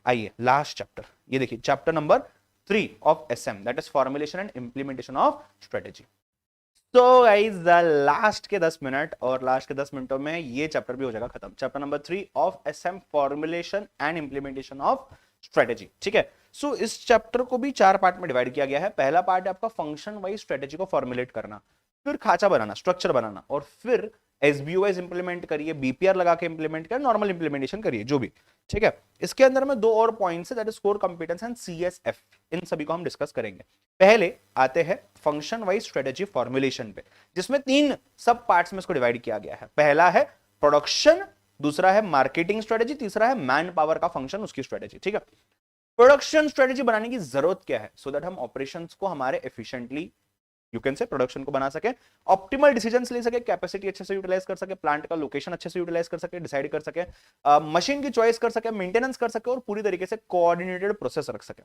आइए last chapter, ये देखिए chapter number 3 of SM, that is formulation and implementation of strategy. तो guys last के 10 मिनट और लास्ट के 10 मिनटों में ये चैप्टर भी हो जाएगा खत्म, chapter number 3 of SM, formulation and implementation of strategy. ठीक है, सो इस चैप्टर को भी 4 पार्ट में डिवाइड किया गया है। पहला पार्ट है आपका फंक्शन वाइज स्ट्रेटेजी को फॉर्मुलेट करना, फिर खाचा बनाना, स्ट्रक्चर बनाना, और फिर एसबीओएस इंप्लीमेंट करिए, बीपीआर लगा के इंप्लीमेंट करिए, नॉर्मल इंप्लीमेंटेशन करिए, जो भी। ठीक है, इसके अंदर में 2 और पॉइंट्स है, that is core competence and CSF, इन सभी को हम डिस्कस करेंगे। पहले आते हैं फंक्शन वाइज स्ट्रेटेजी फॉर्मुलेशन पे, जिसमें 3 सब पार्ट्स में इसको डिवाइड किया गया है। पहला है प्रोडक्शन, दूसरा है मार्केटिंग स्ट्रेटेजी, तीसरा है मैन पावर का फंक्शन, उसकी स्ट्रेटेजी। ठीक है, प्रोडक्शन स्ट्रेटेजी बनाने की जरूरत क्या है, सो दैट हम ऑपरेशंस को हमारे efficiently, you can say production को बना सके, ऑप्टिमल डिसीजंस ले सके, कैपेसिटी अच्छे से यूटिलाइज कर सके, प्लांट का लोकेशन अच्छे से यूटिलाइज कर सके, डिसाइड कर सके, मशीन की चॉइस कर सके, मेंटेनेंस कर सके, और पूरी तरीके से कोऑर्डिनेटेड प्रोसेस रख सके।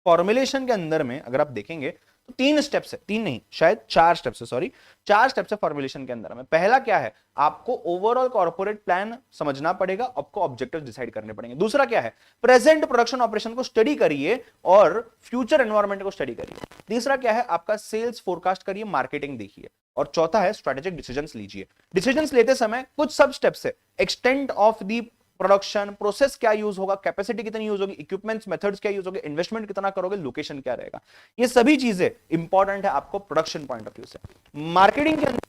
फॉर्मुलेशन के अंदर में अगर आप देखेंगे तो 3 स्टेप्स है, 3 नहीं शायद 4 स्टेप्स है, सॉरी 4 स्टेप्स है फॉर्मुलेशन के अंदर में। पहला क्या है, आपको ओवरऑल कॉर्पोरेट प्लान समझना पड़ेगा, आपको ऑब्जेक्टिव्स डिसाइड करने पड़ेंगे। दूसरा क्या है, प्रेजेंट प्रोडक्शन ऑपरेशन को स्टडी करिए और फ्यूचर एनवायरनमेंट को स्टडी करिए। तीसरा क्या है, आपका सेल्स फोरकास्ट करिए, मार्केटिंग देखिए। और चौथा है स्ट्रेटेजिक डिसीजंस लीजिए। डिसीजंस लेते समय कुछ सब स्टेप्स है, extent of the production, process क्या यूज होगा, कैपेसिटी कितनी यूज होगी, इक्विपमेंट्स मेथड्स क्या यूज होंगे, इन्वेस्टमेंट कितना करोगे, लोकेशन क्या रहेगा, ये सभी चीजें इंपॉर्टेंट है आपको प्रोडक्शन पॉइंट ऑफ व्यू से। मार्केटिंग के अंदर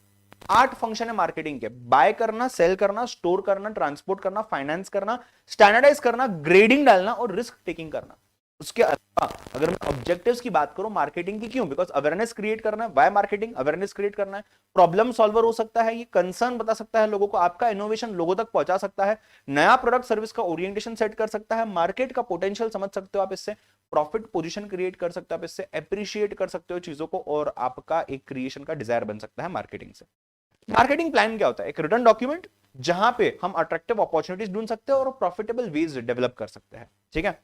8 फंक्शन है मार्केटिंग के, बाय करना, सेल करना, स्टोर करना, ट्रांसपोर्ट करना, फाइनेंस करना, स्टैंडर्डाइज करना, ग्रेडिंग डालना और रिस्क टेकिंग करना। उसके अलावा अगर मैं ऑब्जेक्टिव्स की बात करूं मार्केटिंग की, क्यों, बिकॉज अवेयरनेस क्रिएट करना है, बाय मार्केटिंग अवेयरनेस क्रिएट करना है, प्रॉब्लम सॉल्वर हो सकता है, ये कंसर्न बता सकता है लोगों को, आपका इनोवेशन लोगों तक पहुंचा सकता है, नया प्रोडक्ट सर्विस का ओरिएंटेशन सेट कर सकता है, मार्केट का पोटेंशियल समझ सकते हो आप इससे, प्रॉफिट पोजीशन क्रिएट कर सकते हो आप इससे, अप्रिशिएट कर सकते हो चीजों को, और आपका एक क्रिएशन का डिजायर बन सकता है मार्केटिंग से। मार्केटिंग प्लान क्या होता है, एक रिटर्न डॉक्यूमेंट जहां पे हम अट्रैक्टिव अपॉर्चुनिटीज ढूंढ सकते हैं और प्रॉफिटेबल वेज डेवलप कर सकते हैं। ठीक है,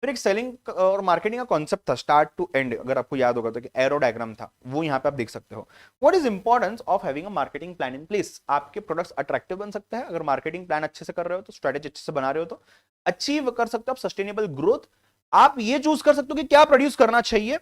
फिर एक सेलिंग और मार्केटिंग का कॉन्सेप्ट था स्टार्ट टू एंड, अगर आपको याद होगा तो कि एरो डायग्राम था, वो यहाँ पे आप देख सकते हो। What is importance of having a marketing plan in place, आपके प्रोडक्ट्स अट्रैक्टिव बन सकते हैं अगर मार्केटिंग प्लान अच्छे से कर रहे हो तो, स्ट्रेटेजी अच्छे से बना रहे हो तो, अचीव कर सकते हो आप सस्टेनेबल ग्रोथ, आप ये चूज कर सकते हो कि क्या प्रोड्यूस करना चाहिए,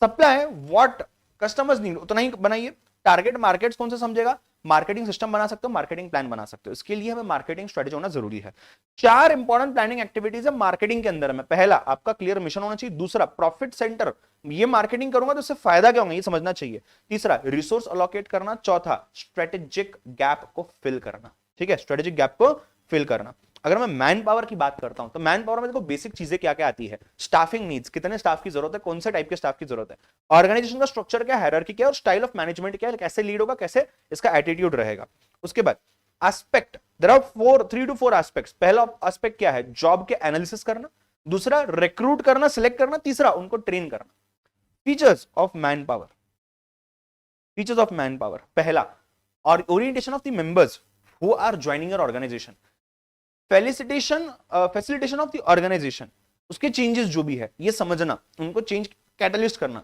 सप्लाई व्हाट कस्टमर्स नीड उतना ही बनाइए, टारगेट मार्केट्स कौन से समझेगा, मार्केटिंग सिस्टम बना सकते हो, मार्केटिंग प्लान बना सकते हो। इसके लिए हमें मार्केटिंग स्ट्रेटेजी होना जरूरी है। 4 इंपॉर्टेंट प्लानिंग एक्टिविटीज है मार्केटिंग के अंदर में। पहला आपका क्लियर मिशन होना चाहिए, दूसरा प्रॉफिट सेंटर, ये मार्केटिंग करूंगा तो इससे फायदा क्या होगा ये समझना चाहिए, तीसरा रिसोर्स अलोकेट करना, चौथा स्ट्रेटेजिक गैप को फिल करना। ठीक है, स्ट्रेटेजिक गैप को फिल करना। अगर मैं मैन पावर की बात करता हूं तो मैन पावर में देखो बेसिक चीजें क्या क्या आती है, स्टाफिंग नीड्स, कितने स्टाफ की जरूरत है, कौन से टाइप के स्टाफ की जरूरत है, ऑर्गेनाइजेशन का स्ट्रक्चर क्या, हायरार्की क्या, और स्टाइल ऑफ मैनेजमेंट क्या है, कैसे लीड होगा, कैसे इसका एटीट्यूड रहेगा। उसके बाद aspect, there are 3 to 4 aspects. पहला एस्पेक्ट क्या है, जॉब के एनालिसिस करना, दूसरा रिक्रूट करना, सिलेक्ट करना, तीसरा उनको ट्रेन करना। Features of manpower, features of manpower, पहला और orientation of the members who are joining your organisation, facilitation of the organisation, उसके चेंजेस जो भी है ये समझना, उनको चेंज कैटलिस्ट करना,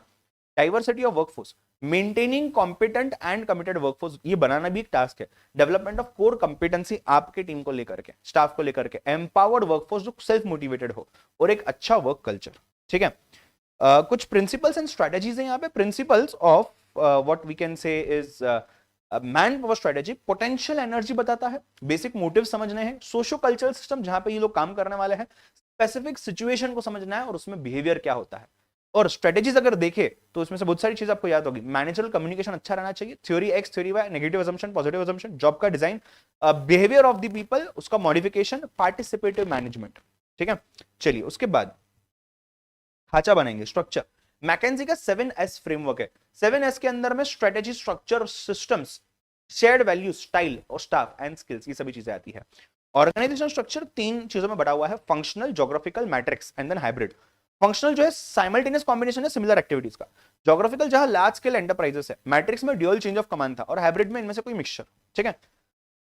diversity of workforce, maintaining competent and committed workforce, ये बनाना भी एक टास्क है, डेवलपमेंट ऑफ कोर कंपिटेंसी आपके टीम को लेकर के, स्टाफ को लेकर के, एम्पावर्ड वर्कफोर्स जो सेल्फ मोटिवेटेड हो, और एक अच्छा वर्क कल्चर। ठीक है, कुछ प्रिंसिपल्स एंड स्ट्रेटेजीज है यहाँ पे। Principles of what we can say is manpower strategy, potential energy बताता है, बेसिक मोटिव समझने हैं, सोशो कल्चरल सिस्टम जहां पे ये लोग काम करने वाले हैं, स्पेसिफिक सिचुएशन को समझना है और उसमें बिहेवियर क्या होता है। और स्ट्रेटेजीज अगर देखे तो इसमें से बहुत सारी चीज आपको याद होगी, मैनेजरल कम्युनिकेशन अच्छा रहना चाहिए, theory X theory Y, negative assumption positive assumption, job का design, behaviour of the people उसका मॉडिफिकेशन, पार्टिसिपेटिव मैनेजमेंट। ठीक है, चलिए उसके बाद खाचा बनाएंगे, स्ट्रक्चर। मैकेंजी का 7S फ्रेमवर्क है, 7S के अंदर में strategy, structure, systems, shared value, style और स्टाफ एंड स्किल्स, ये सभी चीजें आती है। ऑर्गेनाइजेशन स्ट्रक्चर 3 चीजों में बटा हुआ है, functional, geographical, matrix and then hybrid. Functional जो है साइमल्टेनियस कॉम्बिनेशन है सिमिलर एक्टिविटीज का, ज्योग्राफिकल जहां लार्ज स्केल एंटरप्राइजेस है, मैट्रिक्स में ड्यूअल चेंज ऑफ कमांड था, और हाइब्रिड में इनमें से कोई मिक्सचर। ठीक है,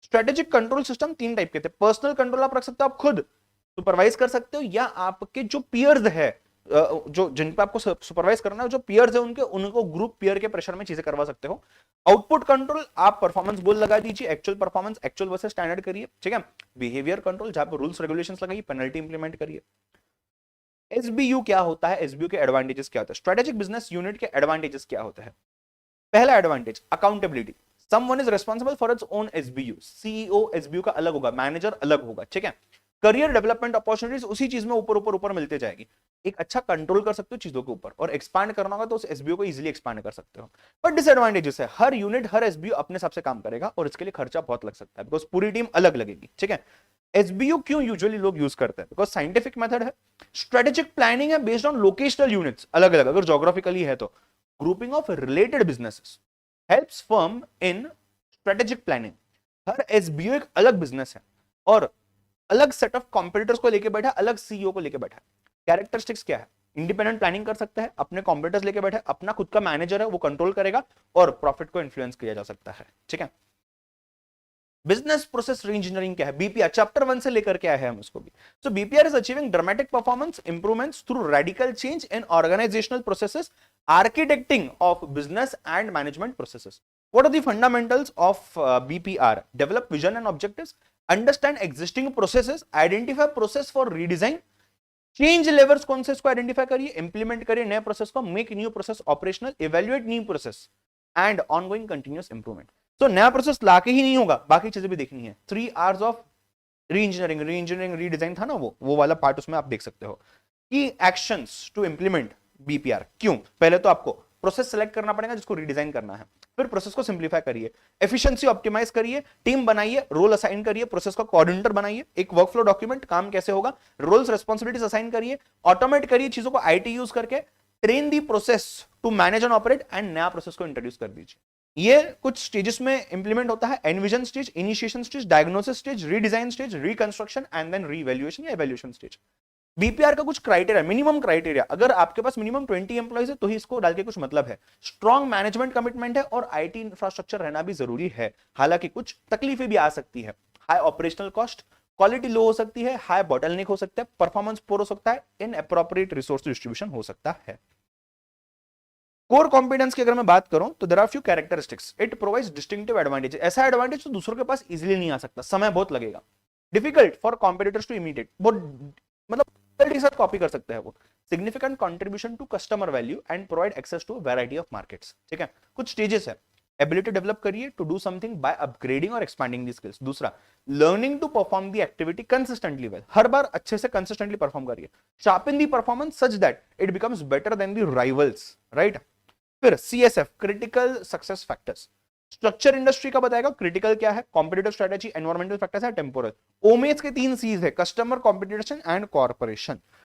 स्ट्रेटेजिक कंट्रोल सिस्टम 3 टाइप के थे, पर्सनल कंट्रोल आप रख सकते हो, आप खुद सुपरवाइज कर सकते हो, या आपके जो पियर्स है जो जिन पे आपको सुपरवाइज करना है, जो पियर्स है उनके, उनको ग्रुप पियर के प्रेशर में चीजें करवा सकते हो। आउटपुट कंट्रोल, आप परफॉर्मेंस गोल लगा दीजिए, actual performance, actual versus standard करिए, ठीक है। बिहेवियर कंट्रोल, जहां पे रूल्स रेगुलेशंस लगाइए, पेनल्टी इंप्लीमेंट करिए। एसबीयू क्या होता है, एसबीयू के एडवांटेजेस क्या होता है, स्ट्रेटेजिक बिजनेस यूनिट के एडवांटेजेस क्या होता है। पहला advantage, accountability. Someone is responsible for its own SBU, CEO SBU का अलग होगा, मैनेजर अलग होगा, ठीक है। करियर डेवलपमेंट अपॉर्चुनिटीज उसी चीज में ऊपर ऊपर ऊपर मिलते जाएगी। एक अच्छा कंट्रोल कर सकते हो चीजों के ऊपर, और एक्सपांड करना होगा तो उस एसबीयू को इजीली एक्सपांड कर सकते हो। पर डिसएडवांटेजेस है, हर यूनिट हर एसबीयू अपने हिसाब से काम करेगा और इसके लिए खर्चा बहुत लग सकता है, बिकॉज पूरी टीम अलग लगेगी, ठीक है। एसबीयू क्यों यूजुअली लोग यूज करते हैं, बिकॉज साइंटिफिक मेथड है, स्ट्रेटेजिक प्लानिंग है बेस्ड ऑन लोकेशनल यूनिट्स अलग अलग, अगर जोग्राफिकली है तो grouping of related businesses helps firm in strategic planning. Her SBU एक अलग बिजनेस है और अलग सेट ऑफ कॉम्पिटिटर्स को लेके बैठा, अलग सीईओ को लेके बैठा है। कैरेक्टरिस्टिक्स क्या है, इंडिपेंडेंट प्लानिंग कर सकता है, अपने कॉम्पिटिटर्स लेके बैठा है, अपना खुद का मैनेजर है वो कंट्रोल करेगा और प्रॉफिट को इन्फ्लुएंस किया जा सकता है, ठीक है। बिजनेस प्रोसेस रीइंजीनियरिंग क्या है, बीपीआर चैप्टर 1 से लेकर के आए हैं हम इसको भी। So BPR is achieving dramatic performance improvements through radical change in organisational processes, architecting of business and management processes. What are the fundamentals of BPR? Develop vision and objectives, understand existing processes, identify process for redesign, change levers कौन से इसको identify करिए, implement करिए नए process को, make new process operational, evaluate new process and ongoing continuous improvement. तो नया process लाके ही नहीं होगा, बाकी चीजें भी देखनी है। 3 आवर्स ऑफ री इंजीनियरिंग रीडिजाइन था ना, वो वाला पार्ट उसमें आप देख सकते हो। की एक्शंस टू इंप्लीमेंट बीपीआर, क्यों, पहले तो आपको प्रोसेस सेलेक्ट करना पड़ेगा जिसको रीडिजाइन करना है, फिर प्रोसेस को सिंप्लीफाई करिए, एफिशिएंसी ऑप्टिमाइज करिए, टीम बनाइए, रोल असाइन करिए, प्रोसेस का कोऑर्डिनेटर बनाइए, एक वर्कफ्लो डॉक्यूमेंट, काम कैसे होगा, रोल्स रिस्पांसिबिलिटीज असाइन करिए, ऑटोमेट करिए चीजों को आईटी यूज करके, train the process to manage and operate, and नया प्रोसेस को इंट्रोड्यूस कर दीजिए। ये कुछ स्टेजेस में इंप्लीमेंट होता है, envision stage, initiation stage, diagnosis stage, redesign stage, reconstruction and then revaluation या इवैल्यूएशन स्टेज। बीपीआर का कुछ क्राइटेरिया, मिनिमम क्राइटेरिया, अगर आपके पास मिनिमम 20 एम्प्लॉइज है तो ही इसको डाल के कुछ मतलब है। स्ट्रॉन्ग मैनेजमेंट कमिटमेंट है और आईटी इंफ्रास्ट्रक्चर रहना भी जरूरी है, हालांकि कुछ तकलीफें भी आ सकती है। हाई ऑपरेशनल कॉस्ट, क्वालिटी लो हो सकती है, हाई बॉटलनेक हो सकता है, परफॉर्मेंस पोर हो सकता है, इनएप्रोप्रिएट रिसोर्स डिस्ट्रीब्यूशन हो सकता है। कोर कॉम्पिटेंस की अगर मैं बात करूं तो there are few characteristics, it provides distinctive advantage. ऐसा एडवांटेज तो दूसरों के पास इजीली नहीं आ सकता, समय बहुत लगेगा, difficult for competitors to imitate, बहुत मतलब के साथ कॉपी कर सकते हैं वो। Significant contribution to customer value and provide access to variety of markets, ठीक है। कुछ स्टेजेस है, एबिलिटी डेवलप करिए to do something by upgrading और एक्सपैंडिंग दी स्किल्स। दूसरा, learning to perform the activity consistently well, हर बार अच्छे से कंसिस्टेंटली परफॉर्म करिए। Sharpen the performance such that it becomes better than the rivals, right. फिर CSF, critical success factors, structure industry का बताएगा क्रिटिकल क्या है, कॉम्पिटिटिव स्ट्रेटेजी, एनवायरमेंटल फैक्टर्स है, टेम्पोरल। ओमेज के 3 सीज है, कस्टमर, कॉम्पिटिशन एंड कॉर्पोरेशन।